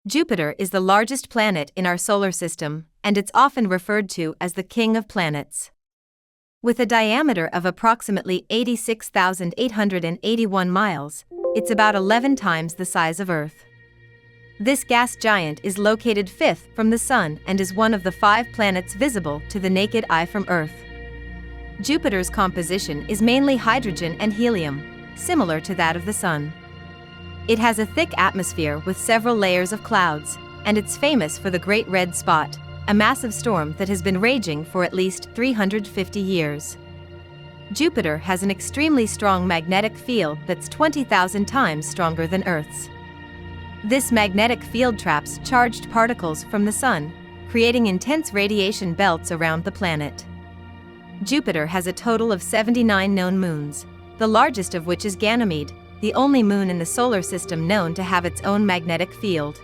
Jupiter is the largest planet in our solar system, and it's often referred to as the king of planets. With a diameter of approximately 86,881 miles, it's about 11 times the size of Earth. This gas giant is located fifth from the Sun and is one of the 5 planets visible to the naked eye from Earth. Jupiter's composition is mainly hydrogen and helium, similar to that of the Sun. It has a thick atmosphere with several layers of clouds, and it's famous for the Great Red Spot, a massive storm that has been raging for at least 350 years. Jupiter has an extremely strong magnetic field that's 20,000 times stronger than Earth's. This magnetic field traps charged particles from the Sun, creating intense radiation belts around the planet. Jupiter has a total of 79 known moons, the largest of which is Ganymede, the only moon in the solar system known to have its own magnetic field.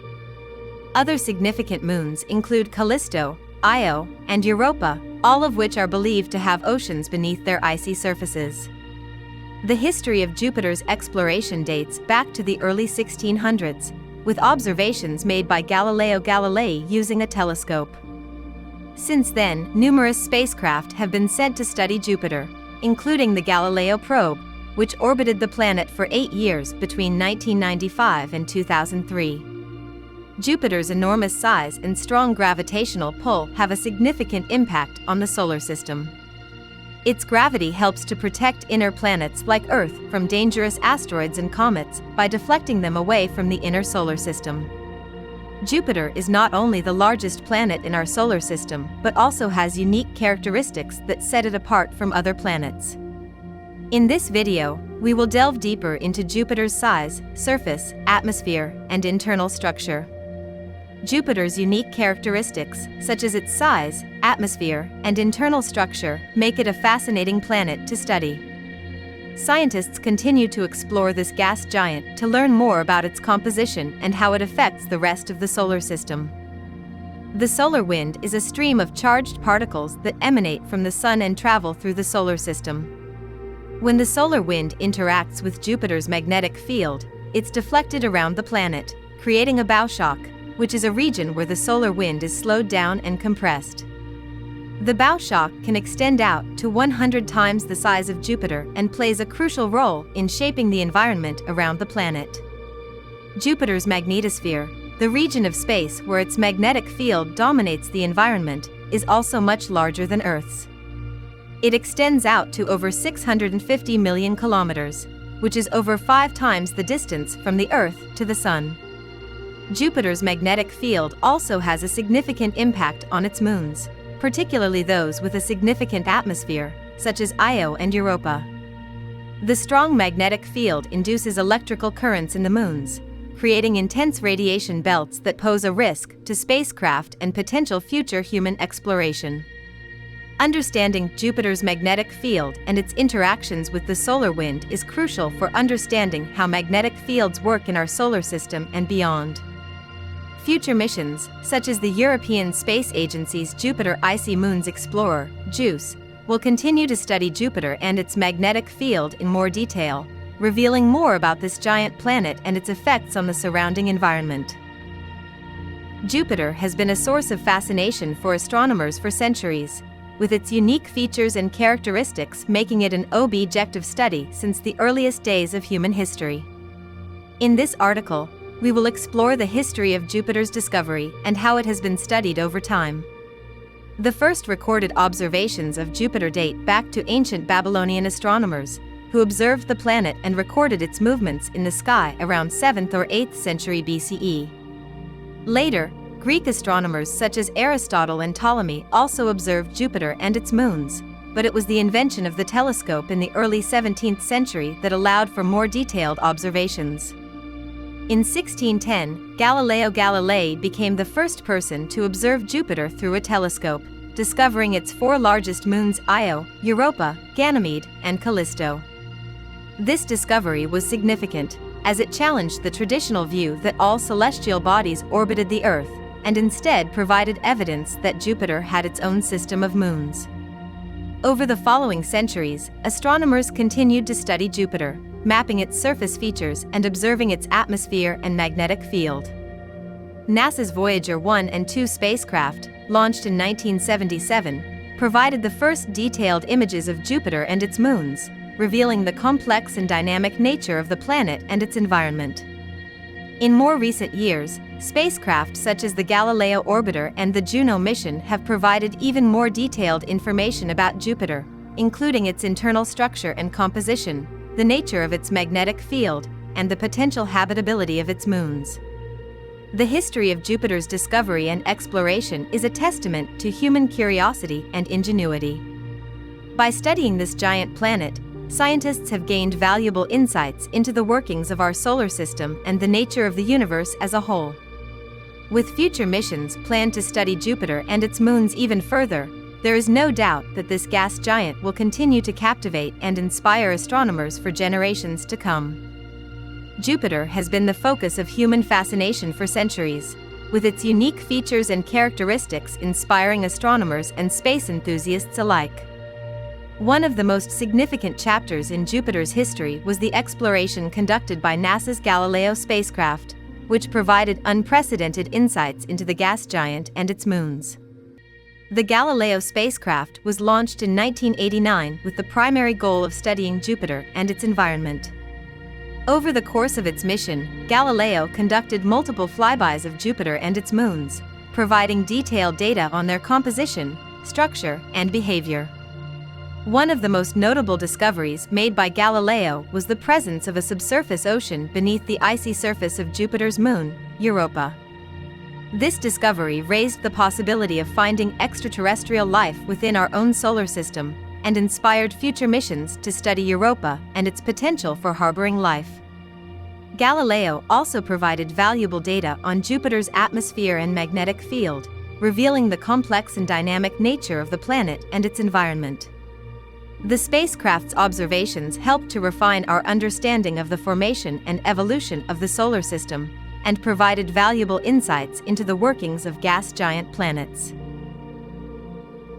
Other significant moons include Callisto, Io, and Europa, all of which are believed to have oceans beneath their icy surfaces. The history of Jupiter's exploration dates back to the early 1600s, with observations made by Galileo Galilei using a telescope. Since then, numerous spacecraft have been sent to study Jupiter, including the Galileo probe, which orbited the planet for 8 years between 1995 and 2003. Jupiter's enormous size and strong gravitational pull have a significant impact on the solar system. Its gravity helps to protect inner planets like Earth from dangerous asteroids and comets by deflecting them away from the inner solar system. Jupiter is not only the largest planet in our solar system but also has unique characteristics that set it apart from other planets. In this video, we will delve deeper into Jupiter's size, surface, atmosphere, and internal structure. Jupiter's unique characteristics, such as its size, atmosphere, and internal structure, make it a fascinating planet to study. Scientists continue to explore this gas giant to learn more about its composition and how it affects the rest of the solar system. The solar wind is a stream of charged particles that emanate from the Sun and travel through the solar system. When the solar wind interacts with Jupiter's magnetic field, it's deflected around the planet, creating a bow shock, which is a region where the solar wind is slowed down and compressed. The bow shock can extend out to 100 times the size of Jupiter and plays a crucial role in shaping the environment around the planet. Jupiter's magnetosphere, the region of space where its magnetic field dominates the environment, is also much larger than Earth's. It extends out to over 650 million kilometers, which is over 5 times the distance from the Earth to the Sun. Jupiter's magnetic field also has a significant impact on its moons, particularly those with a significant atmosphere, such as Io and Europa. The strong magnetic field induces electrical currents in the moons, creating intense radiation belts that pose a risk to spacecraft and potential future human exploration. Understanding Jupiter's magnetic field and its interactions with the solar wind is crucial for understanding how magnetic fields work in our solar system and beyond. Future missions, such as the European Space Agency's Jupiter Icy Moons Explorer, JUICE, will continue to study Jupiter and its magnetic field in more detail, revealing more about this giant planet and its effects on the surrounding environment. Jupiter has been a source of fascination for astronomers for centuries, with its unique features and characteristics making it an object of study since the earliest days of human history. In this article, we will explore the history of Jupiter's discovery and how it has been studied over time. The first recorded observations of Jupiter date back to ancient Babylonian astronomers, who observed the planet and recorded its movements in the sky around 7th or 8th century BCE. Later, Greek astronomers such as Aristotle and Ptolemy also observed Jupiter and its moons, but it was the invention of the telescope in the early 17th century that allowed for more detailed observations. In 1610, Galileo Galilei became the first person to observe Jupiter through a telescope, discovering its 4 largest moons Io, Europa, Ganymede, and Callisto. This discovery was significant, as it challenged the traditional view that all celestial bodies orbited the Earth, and instead provided evidence that Jupiter had its own system of moons. Over the following centuries, astronomers continued to study Jupiter, mapping its surface features and observing its atmosphere and magnetic field. NASA's Voyager 1 and 2 spacecraft, launched in 1977, provided the first detailed images of Jupiter and its moons, revealing the complex and dynamic nature of the planet and its environment. In more recent years, spacecraft such as the Galileo orbiter and the Juno mission have provided even more detailed information about Jupiter, including its internal structure and composition, the nature of its magnetic field, and the potential habitability of its moons. The history of Jupiter's discovery and exploration is a testament to human curiosity and ingenuity. By studying this giant planet, scientists have gained valuable insights into the workings of our solar system and the nature of the universe as a whole. With future missions planned to study Jupiter and its moons even further, there is no doubt that this gas giant will continue to captivate and inspire astronomers for generations to come. Jupiter has been the focus of human fascination for centuries, with its unique features and characteristics inspiring astronomers and space enthusiasts alike. One of the most significant chapters in Jupiter's history was the exploration conducted by NASA's Galileo spacecraft, which provided unprecedented insights into the gas giant and its moons. The Galileo spacecraft was launched in 1989 with the primary goal of studying Jupiter and its environment. Over the course of its mission, Galileo conducted multiple flybys of Jupiter and its moons, providing detailed data on their composition, structure, and behavior. One of the most notable discoveries made by Galileo was the presence of a subsurface ocean beneath the icy surface of Jupiter's moon, Europa. This discovery raised the possibility of finding extraterrestrial life within our own solar system and inspired future missions to study Europa and its potential for harboring life. Galileo also provided valuable data on Jupiter's atmosphere and magnetic field, revealing the complex and dynamic nature of the planet and its environment. The spacecraft's observations helped to refine our understanding of the formation and evolution of the solar system, and provided valuable insights into the workings of gas giant planets.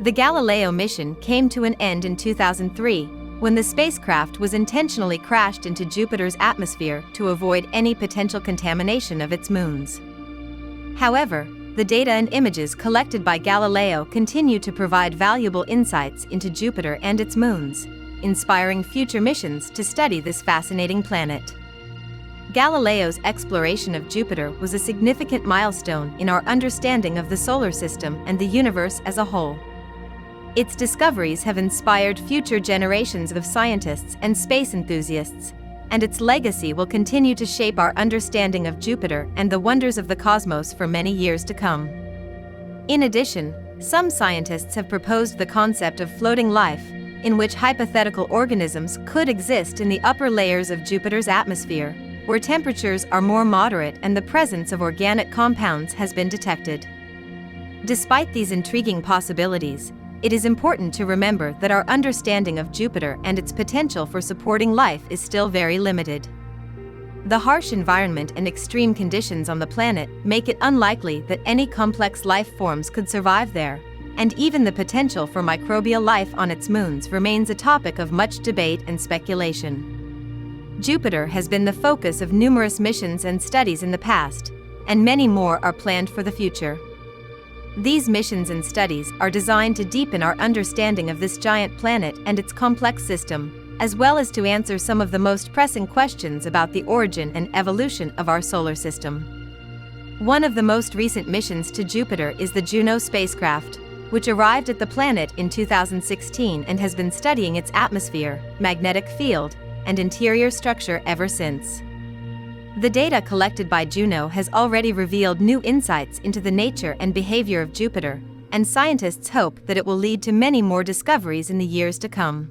The Galileo mission came to an end in 2003, when the spacecraft was intentionally crashed into Jupiter's atmosphere to avoid any potential contamination of its moons. However, the data and images collected by Galileo continue to provide valuable insights into Jupiter and its moons, inspiring future missions to study this fascinating planet. Galileo's exploration of Jupiter was a significant milestone in our understanding of the solar system and the universe as a whole. Its discoveries have inspired future generations of scientists and space enthusiasts, and its legacy will continue to shape our understanding of Jupiter and the wonders of the cosmos for many years to come. In addition, some scientists have proposed the concept of floating life, in which hypothetical organisms could exist in the upper layers of Jupiter's atmosphere, where temperatures are more moderate and the presence of organic compounds has been detected. Despite these intriguing possibilities, it is important to remember that our understanding of Jupiter and its potential for supporting life is still very limited. The harsh environment and extreme conditions on the planet make it unlikely that any complex life forms could survive there, and even the potential for microbial life on its moons remains a topic of much debate and speculation. Jupiter has been the focus of numerous missions and studies in the past, and many more are planned for the future. These missions and studies are designed to deepen our understanding of this giant planet and its complex system, as well as to answer some of the most pressing questions about the origin and evolution of our solar system. One of the most recent missions to Jupiter is the Juno spacecraft, which arrived at the planet in 2016 and has been studying its atmosphere, magnetic field, and interior structure ever since. The data collected by Juno has already revealed new insights into the nature and behavior of Jupiter, and scientists hope that it will lead to many more discoveries in the years to come.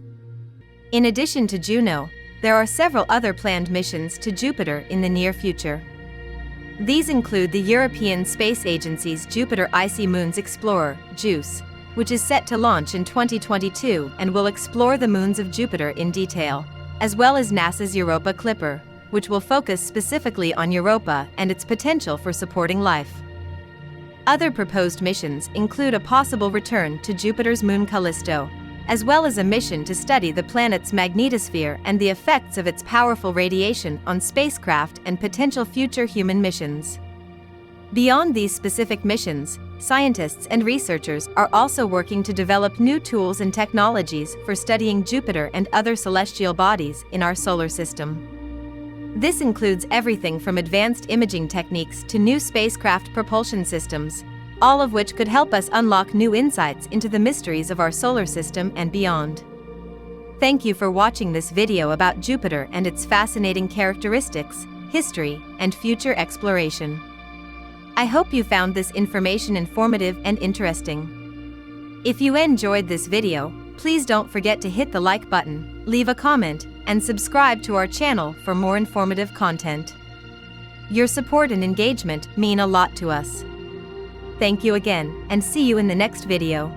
In addition to Juno, there are several other planned missions to Jupiter in the near future. These include the European Space Agency's Jupiter Icy Moons Explorer, JUICE, which is set to launch in 2022 and will explore the moons of Jupiter in detail, as well as NASA's Europa Clipper, which will focus specifically on Europa and its potential for supporting life. Other proposed missions include a possible return to Jupiter's moon Callisto, as well as a mission to study the planet's magnetosphere and the effects of its powerful radiation on spacecraft and potential future human missions. Beyond these specific missions, scientists and researchers are also working to develop new tools and technologies for studying Jupiter and other celestial bodies in our solar system. This includes everything from advanced imaging techniques to new spacecraft propulsion systems, all of which could help us unlock new insights into the mysteries of our solar system and beyond. Thank you for watching this video about Jupiter and its fascinating characteristics, history, and future exploration. I hope you found this information informative and interesting. If you enjoyed this video, please don't forget to hit the like button, leave a comment, and subscribe to our channel for more informative content. Your support and engagement mean a lot to us. Thank you again, and see you in the next video.